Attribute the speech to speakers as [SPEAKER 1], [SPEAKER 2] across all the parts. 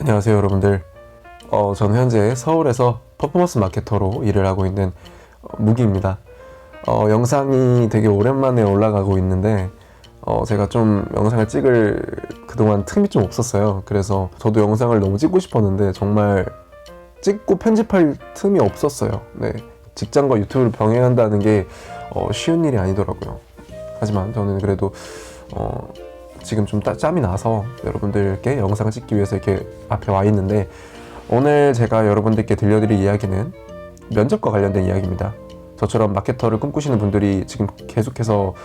[SPEAKER 1] 안녕하세요 여러분들. 저는 현재 서울에서 퍼포먼스 마케터로 일을 하고 있는 무기입니다. 영상이 되게 오랜만에 올라가고 있는데 제가 좀 영상을 찍을 그동안 틈이 좀 없었어요. 그래서 저도 영상을 너무 찍고 싶었는데 정말 찍고 편집할 틈이 없었어요. 네, 직장과 유튜브를 병행한다는 게 쉬운 일이 아니더라고요. 하지만 저는 그래도 지금 좀 짬이 나서 여러분들께 영상을 찍기 위해서 이렇게 앞에 와 있는데, 오늘 제가 여러분들께 들려드릴 이야기는 면접과 관련된 이야기입니다. 저처럼 마케터를 꿈꾸시는 분들이 지금 계속해서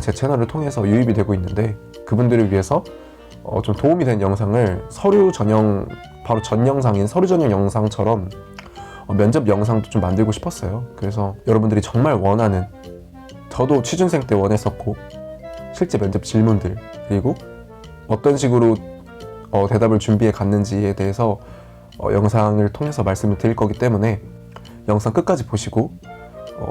[SPEAKER 1] 제 채널을 통해서 유입이 되고 있는데, 그분들을 위해서 좀 도움이 된 영상을 서류 전형, 바로 전 영상인 서류 전형 영상처럼 면접 영상도 좀 만들고 싶었어요. 그래서 여러분들이 정말 원하는, 저도 취준생 때 원했었고 실제 면접 질문들, 그리고 어떤 식으로 대답을 준비해 갔는지에 대해서 영상을 통해서 말씀을 드릴 거기 때문에 영상 끝까지 보시고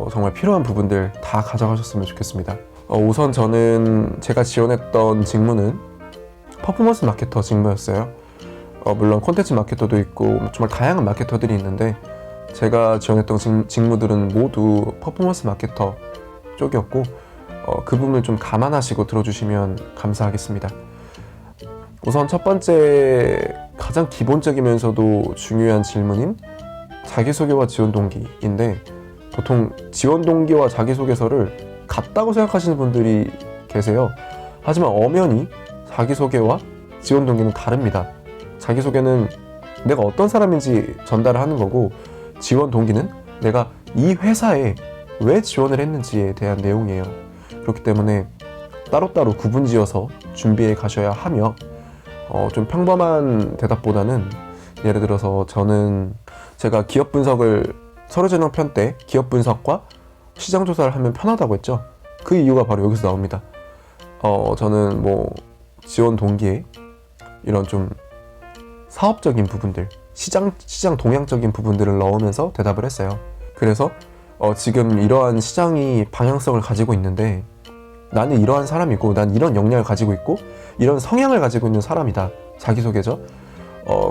[SPEAKER 1] 정말 필요한 부분들 다 가져가셨으면 좋겠습니다. 우선 저는 제가 지원했던 직무는 퍼포먼스 마케터 직무였어요. 물론 콘텐츠 마케터도 있고 정말 다양한 마케터들이 있는데, 제가 지원했던 직무들은 모두 퍼포먼스 마케터 쪽이었고, 그 부분을 좀 감안하시고 들어주시면 감사하겠습니다. 우선 첫 번째, 가장 기본적이면서도 중요한 질문인 자기소개와 지원 동기인데, 보통 지원 동기와 자기소개서를 같다고 생각하시는 분들이 계세요. 하지만 엄연히 자기소개와 지원 동기는 다릅니다. 자기소개는 내가 어떤 사람인지 전달을 하는 거고, 지원 동기는 내가 이 회사에 왜 지원을 했는지에 대한 내용이에요. 그렇기 때문에 따로따로 구분지어서 준비해 가셔야 하며, 좀 평범한 대답보다는, 예를 들어서 제가 기업 분석을 서류 전형 편 때 기업 분석과 시장 조사를 하면 편하다고 했죠. 그 이유가 바로 여기서 나옵니다. 저는 지원 동기에 이런 좀 사업적인 부분들, 시장 동향적인 부분들을 넣으면서 대답을 했어요. 그래서 지금 이러한 시장이 방향성을 가지고 있는데, 나는 이러한 사람이고, 난 이런 역량을 가지고 있고, 이런 성향을 가지고 있는 사람이다. 자기소개죠.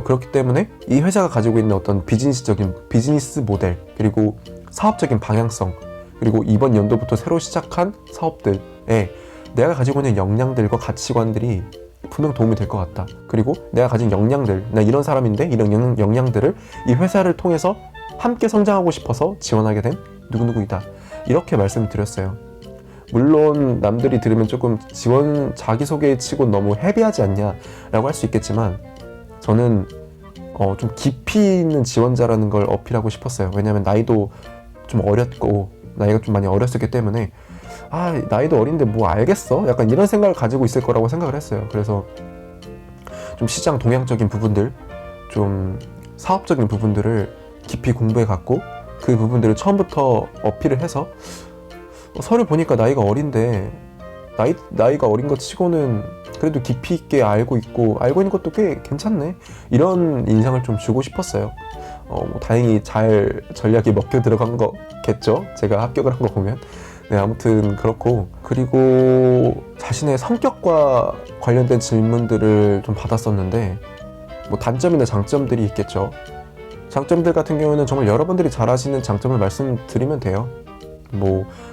[SPEAKER 1] 그렇기 때문에 이 회사가 가지고 있는 어떤 비즈니스 모델, 그리고 사업적인 방향성, 그리고 이번 연도부터 새로 시작한 사업들에 내가 가지고 있는 역량들과 가치관들이 분명 도움이 될 것 같다. 그리고 내가 가진 역량들, 나 이런 사람인데 이런 역량들을 이 회사를 통해서 함께 성장하고 싶어서 지원하게 된 누구누구이다. 이렇게 말씀을 드렸어요. 물론 남들이 들으면 조금 지원 자기소개 치고 너무 헤비하지 않냐 라고 할 수 있겠지만, 저는 좀 깊이 있는 지원자라는 걸 어필하고 싶었어요. 왜냐면 나이도 좀 어렸고, 나이가 좀 많이 어렸었기 때문에 나이도 어린데 뭐 알겠어? 약간 이런 생각을 가지고 있을 거라고 생각을 했어요. 그래서 좀 시장 동향적인 부분들, 좀 사업적인 부분들을 깊이 공부해 갔고, 그 부분들을 처음부터 어필을 해서 서류 보니까 나이가 어린데, 나이가 어린 것 치고는 그래도 깊이 있게 알고 있는 것도 꽤 괜찮네, 이런 인상을 좀 주고 싶었어요. 다행히 잘 전략이 먹혀 들어간 거겠죠, 제가 합격을 한 거 보면. 네, 아무튼 그렇고, 그리고 자신의 성격과 관련된 질문들을 좀 받았었는데, 단점이나 장점들이 있겠죠. 장점들 같은 경우는 정말 여러분들이 잘 아시는 장점을 말씀드리면 돼요.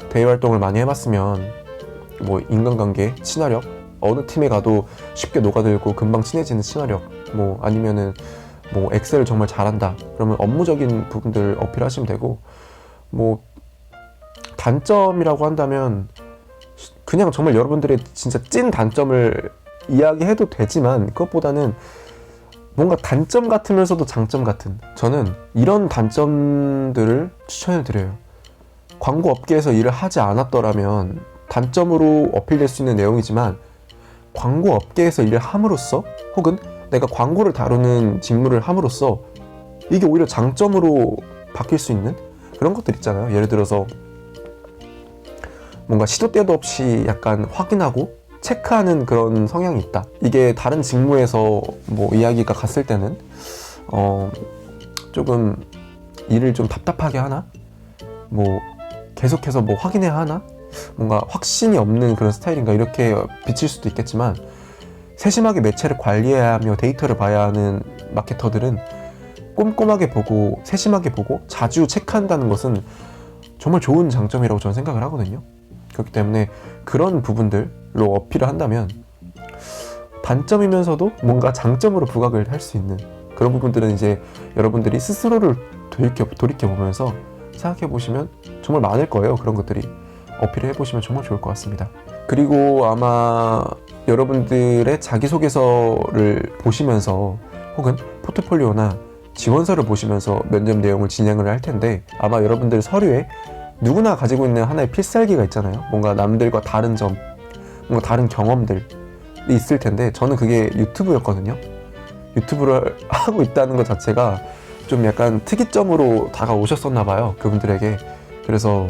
[SPEAKER 1] 대외 활동을 많이 해봤으면 인간관계, 친화력, 어느 팀에 가도 쉽게 녹아들고 금방 친해지는 친화력, 아니면은 엑셀을 정말 잘한다, 그러면 업무적인 부분들을 어필하시면 되고, 단점이라고 한다면 그냥 정말 여러분들의 진짜 찐 단점을 이야기해도 되지만, 그것보다는 뭔가 단점 같으면서도 장점 같은, 저는 이런 단점들을 추천해 드려요. 광고 업계에서 일을 하지 않았더라면 단점으로 어필될 수 있는 내용이지만, 광고 업계에서 일을 함으로써, 혹은 내가 광고를 다루는 직무를 함으로써 이게 오히려 장점으로 바뀔 수 있는 그런 것들 있잖아요. 예를 들어서 뭔가 시도 때도 없이 약간 확인하고 체크하는 그런 성향이 있다. 이게 다른 직무에서 이야기가 갔을 때는 조금 일을 좀 답답하게 하나? 계속해서 확인해야 하나? 뭔가 확신이 없는 그런 스타일인가, 이렇게 비칠 수도 있겠지만, 세심하게 매체를 관리해야 하며 데이터를 봐야 하는 마케터들은 꼼꼼하게 보고 세심하게 보고 자주 체크한다는 것은 정말 좋은 장점이라고 저는 생각을 하거든요. 그렇기 때문에 그런 부분들로 어필을 한다면 단점이면서도 뭔가 장점으로 부각을 할 수 있는 그런 부분들은 이제 여러분들이 스스로를 돌이켜보면서 생각해보시면 정말 많을 거예요. 그런 것들이 어필을 해보시면 정말 좋을 것 같습니다. 그리고 아마 여러분들의 자기소개서를 보시면서 혹은 포트폴리오나 지원서를 보시면서 면접 내용을 진행을 할 텐데 아마 여러분들 서류에 누구나 가지고 있는 하나의 필살기가 있잖아요. 뭔가 남들과 다른 점, 뭔가 다른 경험들이 있을 텐데 저는 그게 유튜브였거든요. 유튜브를 하고 있다는 것 자체가 좀 약간 특이점으로 다가오셨었나 봐요. 그분들에게. 그래서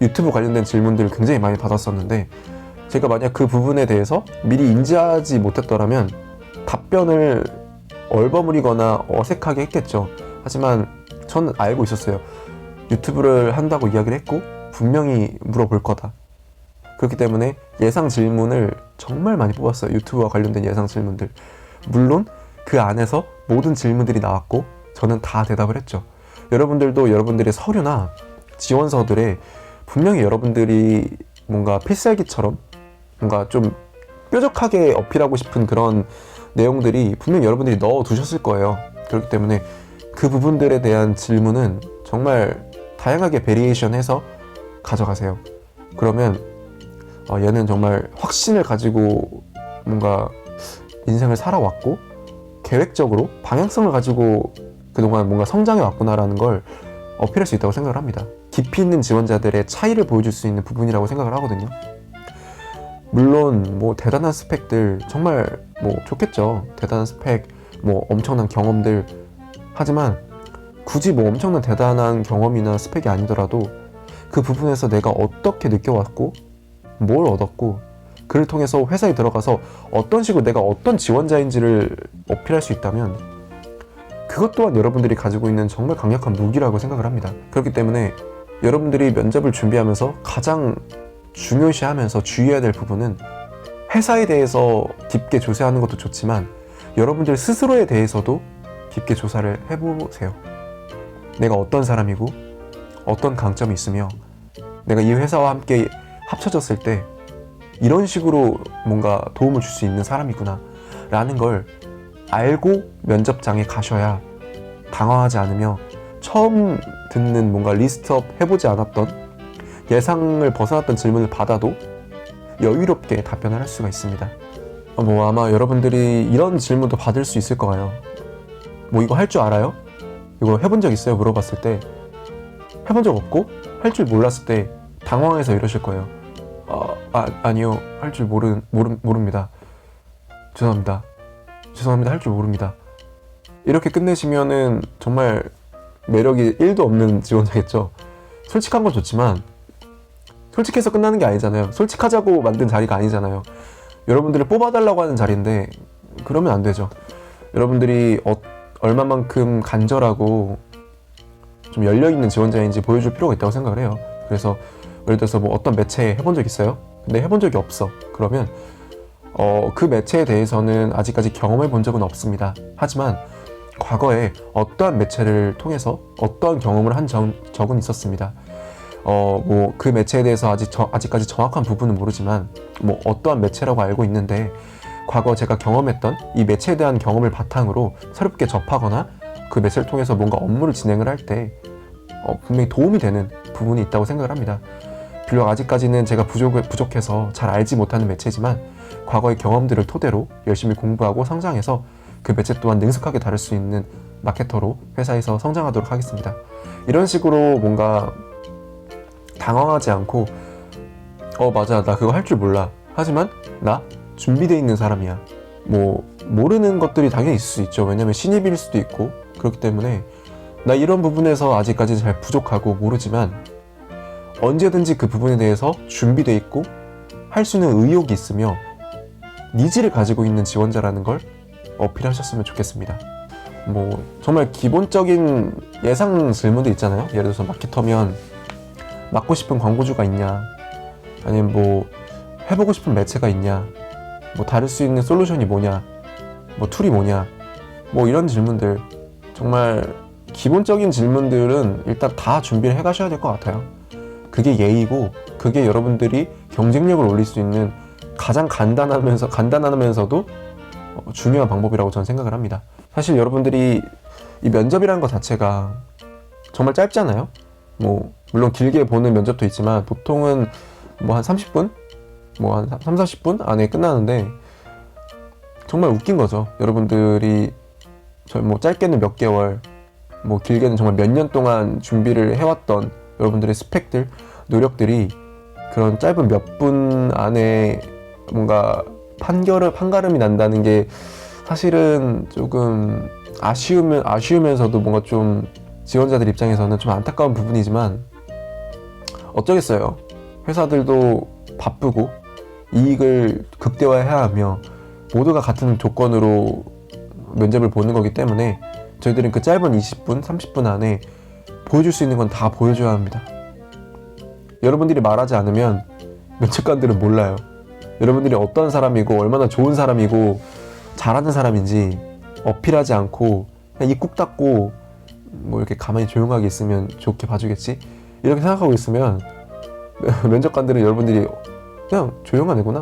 [SPEAKER 1] 유튜브 관련된 질문들을 굉장히 많이 받았었는데 제가 만약 그 부분에 대해서 미리 인지하지 못했더라면 답변을 얼버무리거나 어색하게 했겠죠. 하지만 저는 알고 있었어요. 유튜브를 한다고 이야기를 했고 분명히 물어볼 거다. 그렇기 때문에 예상 질문을 정말 많이 뽑았어요. 유튜브와 관련된 예상 질문들. 물론 그 안에서 모든 질문들이 나왔고 저는 다 대답을 했죠. 여러분들도 여러분들의 서류나 지원서들에 분명히 여러분들이 뭔가 필살기처럼 뭔가 좀 뾰족하게 어필하고 싶은 그런 내용들이 분명히 여러분들이 넣어두셨을 거예요. 그렇기 때문에 그 부분들에 대한 질문은 정말 다양하게 베리에이션해서 가져가세요. 그러면 얘는 정말 확신을 가지고 뭔가 인생을 살아왔고 계획적으로 방향성을 가지고 그동안 뭔가 성장해 왔구나라는 걸 어필할 수 있다고 생각을 합니다. 깊이 있는 지원자들의 차이를 보여줄 수 있는 부분이라고 생각을 하거든요. 물론 뭐 대단한 스펙들 정말 뭐 좋겠죠. 대단한 스펙, 뭐 엄청난 경험들. 하지만 굳이 뭐 엄청난 대단한 경험이나 스펙이 아니더라도 그 부분에서 내가 어떻게 느껴왔고 뭘 얻었고 그를 통해서 회사에 들어가서 어떤 식으로 내가 어떤 지원자인지를 어필할 수 있다면 그것 또한 여러분들이 가지고 있는 정말 강력한 무기라고 생각을 합니다. 그렇기 때문에 여러분들이 면접을 준비하면서 가장 중요시하면서 주의해야 될 부분은 회사에 대해서 깊게 조사하는 것도 좋지만 여러분들 스스로에 대해서도 깊게 조사를 해보세요. 내가 어떤 사람이고 어떤 강점이 있으며 내가 이 회사와 함께 합쳐졌을 때 이런 식으로 뭔가 도움을 줄 수 있는 사람이구나 라는 걸 알고 면접장에 가셔야 당황하지 않으며 처음 듣는 뭔가 리스트업 해보지 않았던 예상을 벗어났던 질문을 받아도 여유롭게 답변을 할 수가 있습니다. 뭐 아마 여러분들이 이런 질문도 받을 수 있을 거예요. 뭐 이거 할 줄 알아요? 이거 해본 적 있어요? 물어봤을 때 해본 적 없고 할 줄 몰랐을 때 당황해서 이러실 거예요. 아니요, 할 줄 모릅니다. 죄송합니다. 할 줄 모릅니다. 이렇게 끝내시면은 정말 매력이 1도 없는 지원자겠죠. 솔직한 건 좋지만 솔직해서 끝나는 게 아니잖아요. 솔직하자고 만든 자리가 아니잖아요. 여러분들을 뽑아달라고 하는 자리인데 그러면 안 되죠. 여러분들이 얼마만큼 간절하고 좀 열려있는 지원자인지 보여줄 필요가 있다고 생각을 해요. 그래서 예를 들어서 뭐 어떤 매체에 해본 적 있어요? 근데 해본 적이 없어. 그러면 그 매체에 대해서는 아직까지 경험해 본 적은 없습니다. 하지만 과거에 어떠한 매체를 통해서 어떠한 경험을 한 적은 있었습니다. 뭐 그 매체에 대해서 아직까지 정확한 부분은 모르지만 뭐 어떠한 매체라고 알고 있는데 과거 제가 경험했던 이 매체에 대한 경험을 바탕으로 새롭게 접하거나 그 매체를 통해서 뭔가 업무를 진행을 할 때 분명히 도움이 되는 부분이 있다고 생각을 합니다. 비록 아직까지는 제가 부족해서 잘 알지 못하는 매체지만 과거의 경험들을 토대로 열심히 공부하고 성장해서 그 매체 또한 능숙하게 다룰 수 있는 마케터로 회사에서 성장하도록 하겠습니다. 이런 식으로 뭔가 당황하지 않고 맞아, 나 그거 할 줄 몰라. 하지만 나 준비되어 있는 사람이야. 뭐 모르는 것들이 당연히 있을 수 있죠. 왜냐면 신입일 수도 있고 그렇기 때문에 나 이런 부분에서 아직까지 잘 부족하고 모르지만 언제든지 그 부분에 대해서 준비되어 있고 할 수 있는 의욕이 있으며 니즈를 가지고 있는 지원자라는 걸 어필하셨으면 좋겠습니다. 뭐 정말 기본적인 예상 질문도 있잖아요. 예를 들어서 마케터면 맡고 싶은 광고주가 있냐, 아니면 뭐 해보고 싶은 매체가 있냐, 뭐 다룰 수 있는 솔루션이 뭐냐, 뭐 툴이 뭐냐, 뭐 이런 질문들, 정말 기본적인 질문들은 일단 다 준비를 해 가셔야 될 것 같아요. 그게 예의고, 그게 여러분들이 경쟁력을 올릴 수 있는 가장 간단하면서도 중요한 방법이라고 저는 생각을 합니다. 사실 여러분들이 이 면접이라는 것 자체가 정말 짧잖아요. 뭐 물론 길게 보는 면접도 있지만 보통은 뭐 한 30분? 뭐 한 3, 40분 안에 끝나는데, 정말 웃긴 거죠. 여러분들이 뭐 짧게는 몇 개월, 뭐 길게는 정말 몇 년 동안 준비를 해왔던 여러분들의 스펙들, 노력들이 그런 짧은 몇 분 안에 뭔가 판가름이 난다는 게 사실은 조금 아쉬우면서도 뭔가 좀 지원자들 입장에서는 좀 안타까운 부분이지만 어쩌겠어요. 회사들도 바쁘고 이익을 극대화해야 하며 모두가 같은 조건으로 면접을 보는 거기 때문에 저희들은 그 짧은 20분, 30분 안에 보여줄 수 있는 건 다 보여줘야 합니다. 여러분들이 말하지 않으면 면접관들은 몰라요. 여러분들이 어떤 사람이고 얼마나 좋은 사람이고 잘하는 사람인지 어필하지 않고 그냥 입 꾹 닫고 뭐 이렇게 가만히 조용하게 있으면 좋게 봐주겠지? 이렇게 생각하고 있으면 면접관들은 여러분들이 그냥 조용한 애구나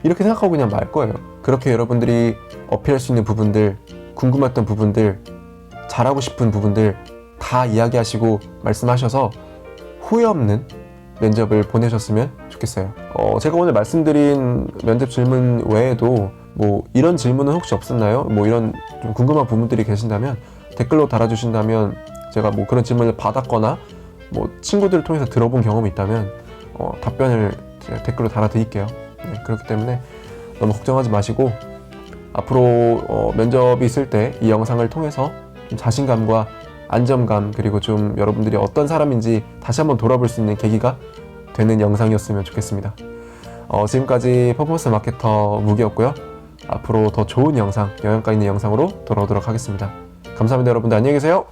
[SPEAKER 1] 이렇게 생각하고 그냥 말 거예요. 그렇게 여러분들이 어필할 수 있는 부분들, 궁금했던 부분들, 잘하고 싶은 부분들 다 이야기하시고 말씀하셔서 후회 없는 면접을 보내셨으면 좋겠어요. 제가 오늘 말씀드린 면접 질문 외에도 뭐 이런 질문은 혹시 없었나요? 뭐 이런 좀 궁금한 부분들이 계신다면 댓글로 달아주신다면 제가 뭐 그런 질문을 받았거나 뭐 친구들을 통해서 들어본 경험이 있다면 답변을 제가 댓글로 달아드릴게요. 네, 그렇기 때문에 너무 걱정하지 마시고 앞으로 면접이 있을 때 이 영상을 통해서 좀 자신감과 안정감, 그리고 좀 여러분들이 어떤 사람인지 다시 한번 돌아볼 수 있는 계기가 되는 영상이었으면 좋겠습니다. 지금까지 퍼포먼스 마케터 무기였고요. 앞으로 더 좋은 영상, 영양가 있는 영상으로 돌아오도록 하겠습니다. 감사합니다. 여러분들 안녕히 계세요.